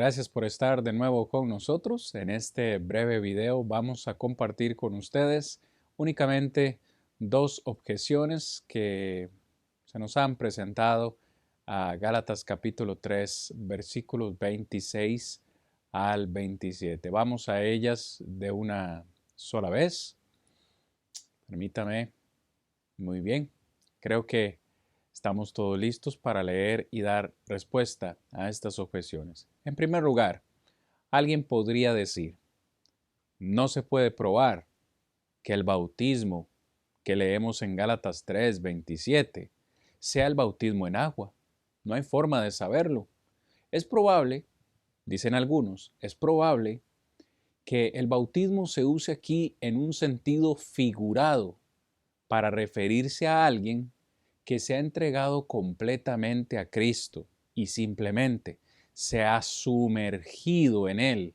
Gracias por estar de nuevo con nosotros. En este breve video vamos a compartir con ustedes únicamente dos objeciones que se nos han presentado a Gálatas capítulo 3, versículos 26 al 27. Vamos a ellas de una sola vez. Permítame. Muy bien. Creo que estamos todos listos para leer y dar respuesta a estas objeciones. En primer lugar, alguien podría decir, no se puede probar que el bautismo que leemos en Gálatas 3:27 sea el bautismo en agua. No hay forma de saberlo. Es probable, dicen algunos, es probable que el bautismo se use aquí en un sentido figurado para referirse a alguien que se ha entregado completamente a Cristo y simplemente se ha sumergido en Él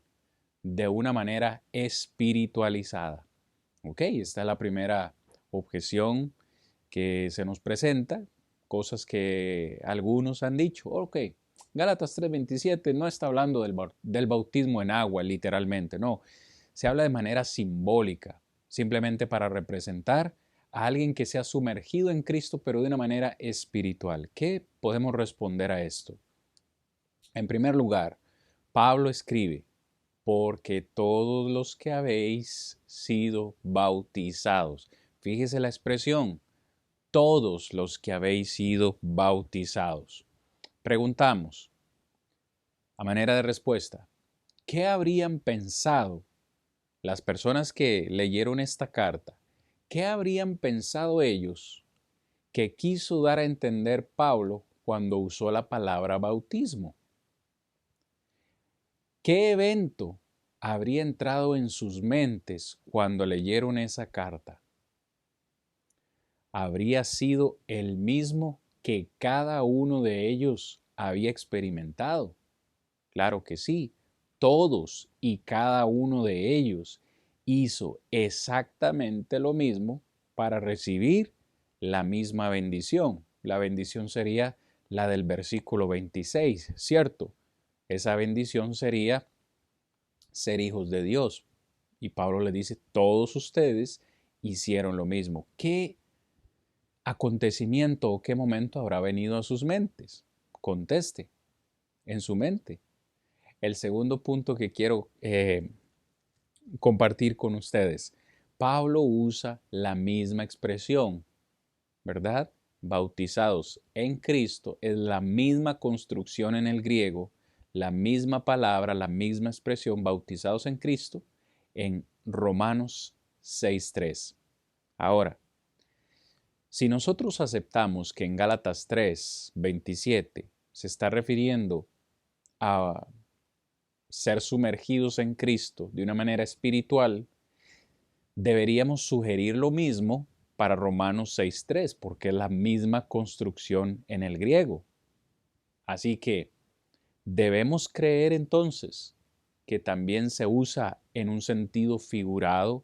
de una manera espiritualizada. Ok, esta es la primera objeción que se nos presenta, cosas que algunos han dicho. Ok, Gálatas 3:27 no está hablando del bautismo en agua, literalmente, no. Se habla de manera simbólica, simplemente para representar a alguien que se ha sumergido en Cristo, pero de una manera espiritual. ¿Qué podemos responder a esto? En primer lugar, Pablo escribe, porque todos los que habéis sido bautizados. Fíjese la expresión, todos los que habéis sido bautizados. Preguntamos, a manera de respuesta, ¿qué habrían pensado las personas que leyeron esta carta? ¿Qué habrían pensado ellos que quiso dar a entender Pablo cuando usó la palabra bautismo? ¿Qué evento habría entrado en sus mentes cuando leyeron esa carta? ¿Habría sido el mismo que cada uno de ellos había experimentado? Claro que sí, todos y cada uno de ellos hizo exactamente lo mismo para recibir la misma bendición. La bendición sería la del versículo 26, ¿cierto? Esa bendición sería ser hijos de Dios. Y Pablo le dice, todos ustedes hicieron lo mismo. ¿Qué acontecimiento o qué momento habrá venido a sus mentes? Conteste, en su mente. El segundo punto que quiero compartir con ustedes. Pablo usa la misma expresión, ¿verdad? Bautizados en Cristo es la misma construcción en el griego, la misma palabra, la misma expresión, bautizados en Cristo, en Romanos 6:3. Ahora, si nosotros aceptamos que en Gálatas 3:27 se está refiriendo a ser sumergidos en Cristo de una manera espiritual, deberíamos sugerir lo mismo para Romanos 6:3, porque es la misma construcción en el griego. Así que debemos creer entonces que también se usa en un sentido figurado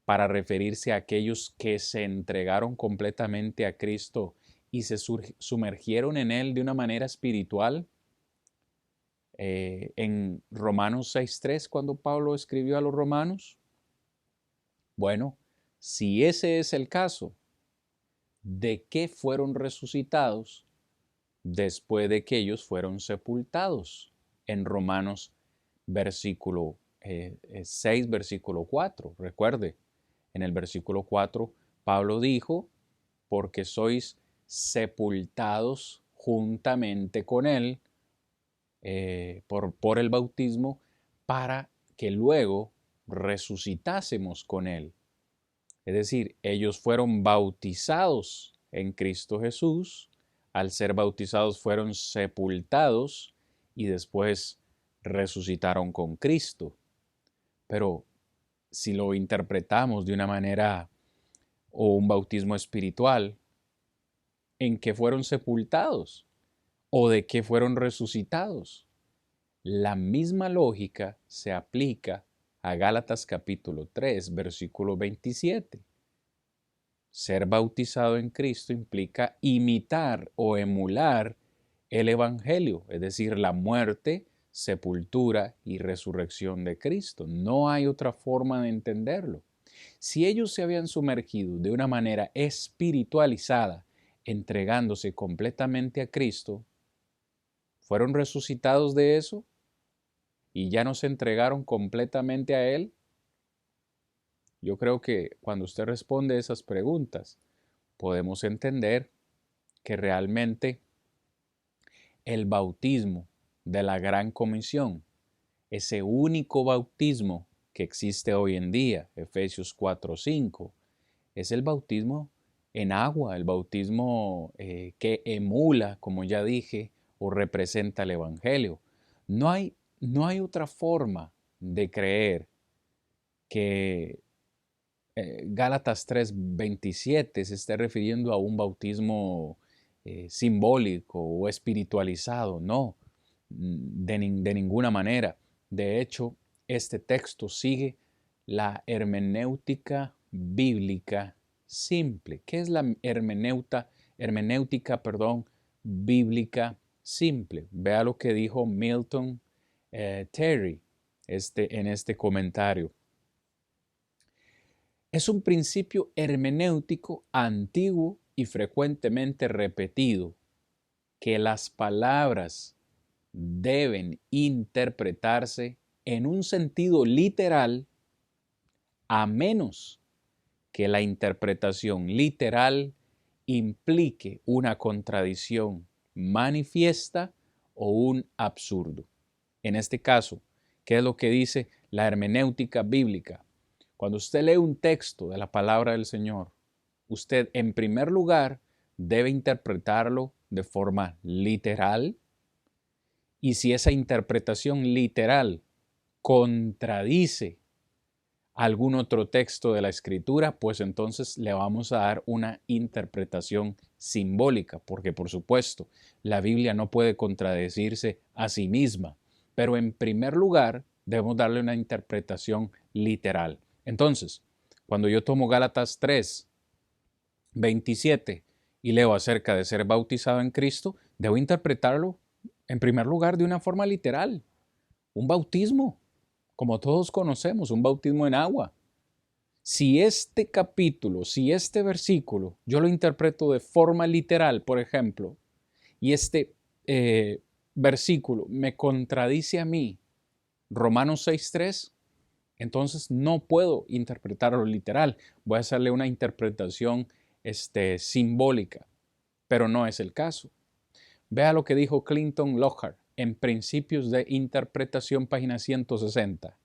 para referirse a aquellos que se entregaron completamente a Cristo y se sumergieron en Él de una manera espiritual. En Romanos 6:3, cuando Pablo escribió a los romanos. Bueno, si ese es el caso, ¿de qué fueron resucitados después de que ellos fueron sepultados? En Romanos versículo 6, versículo 4. Recuerde, en el versículo 4, Pablo dijo, porque sois sepultados juntamente con él por el bautismo, para que luego resucitásemos con él. Es decir, ellos fueron bautizados en Cristo Jesús, al ser bautizados fueron sepultados y después resucitaron con Cristo. Pero si lo interpretamos de una manera o un bautismo espiritual, ¿en qué fueron sepultados? ¿O de qué fueron resucitados? La misma lógica se aplica a Gálatas capítulo 3, versículo 27. Ser bautizado en Cristo implica imitar o emular el Evangelio, es decir, la muerte sepultura y resurrección de Cristo. No hay otra forma de entenderlo. Si ellos se habían sumergido de una manera espiritualizada, entregándose completamente a Cristo, ¿fueron resucitados de eso? ¿Y ya no se entregaron completamente a Él? Yo creo que cuando usted responde esas preguntas, podemos entender que realmente el bautismo de la Gran Comisión, ese único bautismo que existe hoy en día, Efesios 4:5, es el bautismo en agua, el bautismo que emula, como ya dije, o representa el Evangelio. No hay otra forma de creer que Gálatas 3:27 se esté refiriendo a un bautismo simbólico o espiritualizado. No, de ninguna manera. De hecho, este texto sigue la hermenéutica bíblica simple. ¿Qué es la hermenéutica, bíblica simple? Vea lo que dijo Milton Terry en este comentario. Es un principio hermenéutico antiguo y frecuentemente repetido, que las palabras deben interpretarse en un sentido literal, a menos que la interpretación literal implique una contradicción manifiesta o un absurdo. En este caso, ¿qué es lo que dice la hermenéutica bíblica? Cuando usted lee un texto de la palabra del Señor, usted en primer lugar debe interpretarlo de forma literal, y si esa interpretación literal contradice algún otro texto de la Escritura, pues entonces le vamos a dar una interpretación simbólica, porque por supuesto la Biblia no puede contradecirse a sí misma, pero en primer lugar debemos darle una interpretación literal. Entonces, cuando yo tomo Gálatas 3:27 y leo acerca de ser bautizado en Cristo, debo interpretarlo en primer lugar de una forma literal. Un bautismo, como todos conocemos, un bautismo en agua. Si este capítulo, si este versículo, yo lo interpreto de forma literal, por ejemplo, y este versículo me contradice a mí, Romanos 6:3, entonces no puedo interpretarlo literal. Voy a hacerle una interpretación simbólica, pero no es el caso. Vea lo que dijo Clinton Lockhart en Principios de Interpretación, página 160.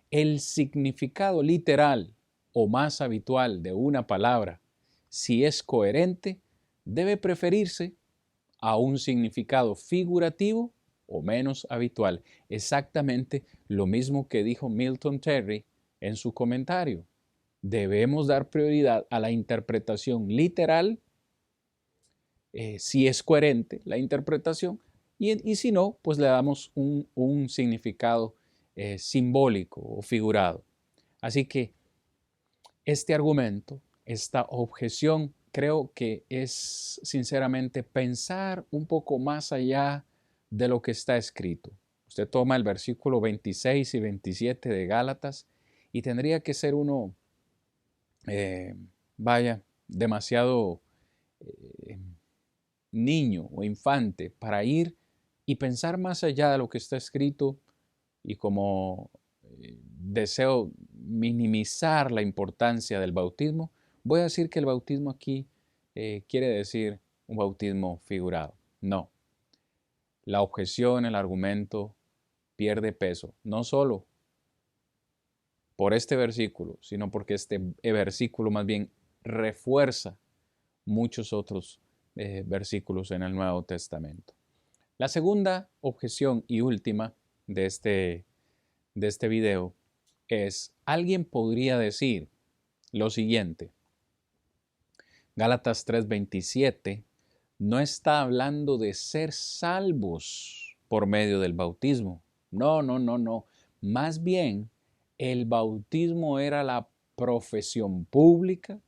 El significado literal o más habitual de una palabra, si es coherente, debe preferirse a un significado figurativo o menos habitual. Exactamente lo mismo que dijo Milton Terry en su comentario. Debemos dar prioridad a la interpretación literal, si es coherente la interpretación, y si no, pues le damos un significado simbólico o figurado. Así que este argumento, esta objeción, creo que es sinceramente pensar un poco más allá de lo que está escrito. Usted toma el versículo 26 y 27 de Gálatas y tendría que ser uno, demasiado niño o infante para ir y pensar más allá de lo que está escrito, y como deseo minimizar la importancia del bautismo, voy a decir que el bautismo aquí quiere decir un bautismo figurado. No. La objeción, el argumento pierde peso, no solo por este versículo, sino porque este versículo más bien refuerza muchos otros versículos en el Nuevo Testamento. La segunda objeción y última de este video es: alguien podría decir lo siguiente: Gálatas 3:27 no está hablando de ser salvos por medio del bautismo. No, no, no, no. Más bien, el bautismo era la profesión pública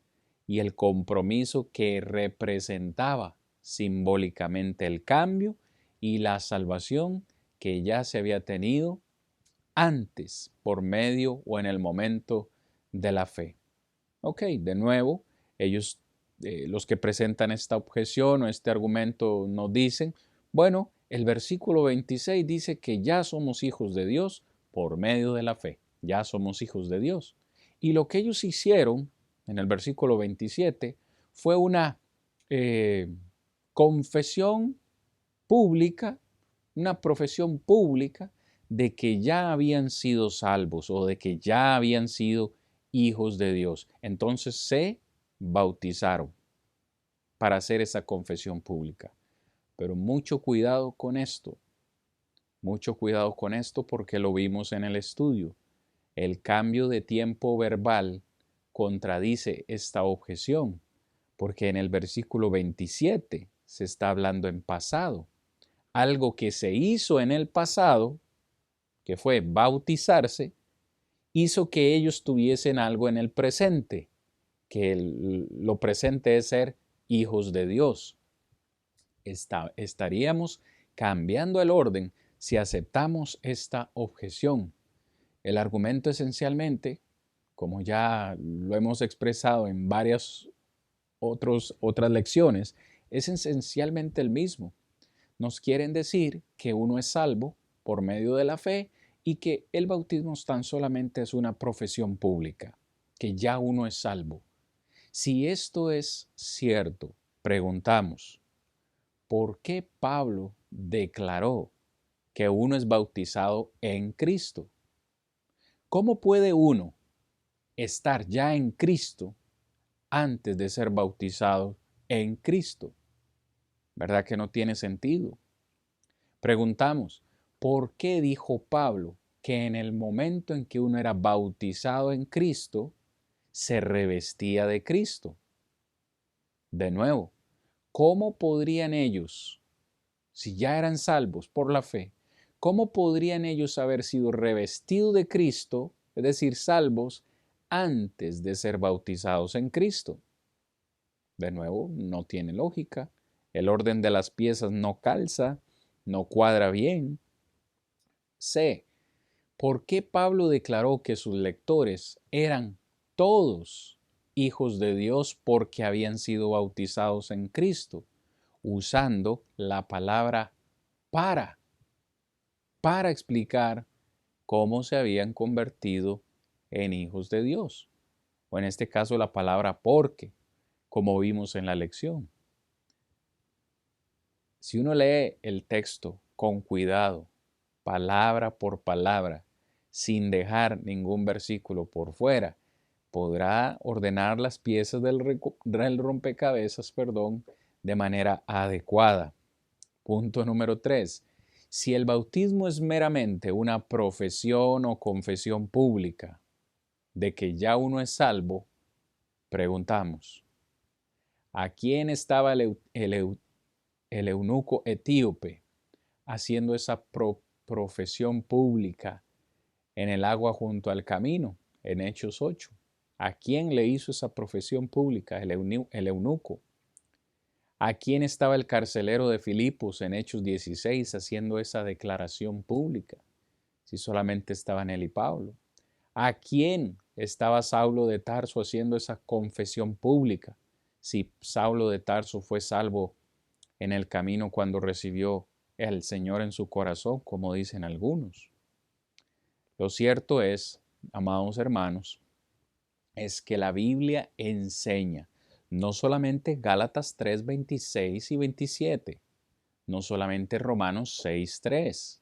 y el compromiso que representaba simbólicamente el cambio y la salvación que ya se había tenido antes por medio o en el momento de la fe. Ok, de nuevo, ellos, los que presentan esta objeción o este argumento nos dicen, bueno, el versículo 26 dice que ya somos hijos de Dios por medio de la fe, ya somos hijos de Dios. Y lo que ellos hicieron en el versículo 27 fue una confesión pública, una profesión pública de que ya habían sido salvos o de que ya habían sido hijos de Dios. Entonces se bautizaron para hacer esa confesión pública. Pero mucho cuidado con esto. Mucho cuidado con esto porque lo vimos en el estudio. El cambio de tiempo verbal contradice esta objeción, porque en el versículo 27 se está hablando en pasado. Algo que se hizo en el pasado, que fue bautizarse, hizo que ellos tuviesen algo en el presente, que lo presente es ser hijos de Dios. Estaríamos cambiando el orden si aceptamos esta objeción. El argumento esencialmente, como ya lo hemos expresado en varias otras lecciones, es esencialmente el mismo. Nos quieren decir que uno es salvo por medio de la fe y que el bautismo tan solamente es una profesión pública, que ya uno es salvo. Si esto es cierto, preguntamos, ¿por qué Pablo declaró que uno es bautizado en Cristo? ¿Cómo puede uno estar ya en Cristo antes de ser bautizado en Cristo? ¿Verdad que no tiene sentido? Preguntamos, ¿por qué dijo Pablo que en el momento en que uno era bautizado en Cristo, se revestía de Cristo? De nuevo, ¿cómo podrían ellos, si ya eran salvos por la fe, cómo podrían ellos haber sido revestidos de Cristo, es decir, salvos, antes de ser bautizados en Cristo? De nuevo, no tiene lógica. El orden de las piezas no calza, no cuadra bien. C. ¿Por qué Pablo declaró que sus lectores eran todos hijos de Dios porque habían sido bautizados en Cristo? Usando la palabra para explicar cómo se habían convertido en hijos de Dios. O en este caso la palabra porque, como vimos en la lección. Si uno lee el texto con cuidado, palabra por palabra, sin dejar ningún versículo por fuera, podrá ordenar las piezas del rompecabezas, de manera adecuada. Punto número 3. Si el bautismo es meramente una profesión o confesión pública de que ya uno es salvo, preguntamos, ¿a quién estaba el eunuco etíope haciendo esa profesión pública en el agua junto al camino, en Hechos 8? ¿A quién le hizo esa profesión pública? El eunuco. ¿A quién estaba el carcelero de Filipos en Hechos 16 haciendo esa declaración pública? Si solamente estaban él y Pablo. ¿A quién estaba Saulo de Tarso haciendo esa confesión pública? Si Saulo de Tarso fue salvo en el camino cuando recibió al Señor en su corazón, como dicen algunos. Lo cierto es, amados hermanos, es que la Biblia enseña, no solamente Gálatas 3, 26 y 27, no solamente Romanos 6, 3.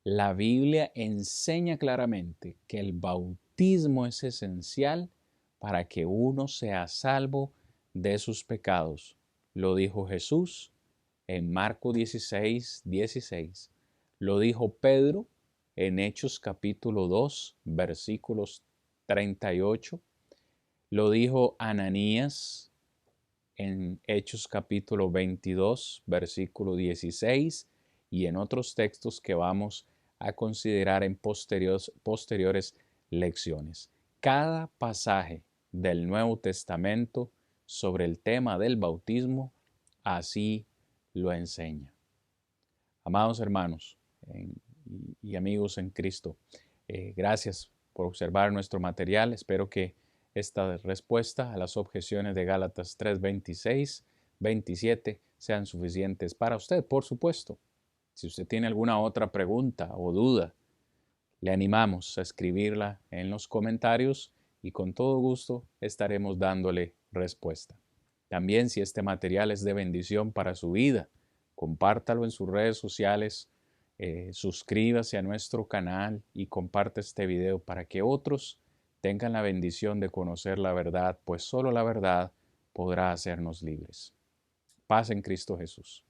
La Biblia enseña claramente que el bautismo es esencial para que uno sea salvo de sus pecados. Lo dijo Jesús en Marcos 16, 16. Lo dijo Pedro en Hechos capítulo 2, versículos 38. Lo dijo Ananías en Hechos capítulo 22, versículo 16, y en otros textos que vamos a considerar en posteriores lecciones. Cada pasaje del Nuevo Testamento sobre el tema del bautismo así lo enseña. Amados hermanos, y amigos en Cristo. Gracias por observar nuestro material. Espero que esta respuesta a las objeciones de Gálatas 3:26, 27 sean suficientes para usted, por supuesto. Si usted tiene alguna otra pregunta o duda, le animamos a escribirla en los comentarios y con todo gusto estaremos dándole respuesta. También, si este material es de bendición para su vida, compártalo en sus redes sociales, suscríbase a nuestro canal y comparte este video para que otros tengan la bendición de conocer la verdad, pues solo la verdad podrá hacernos libres. Paz en Cristo Jesús.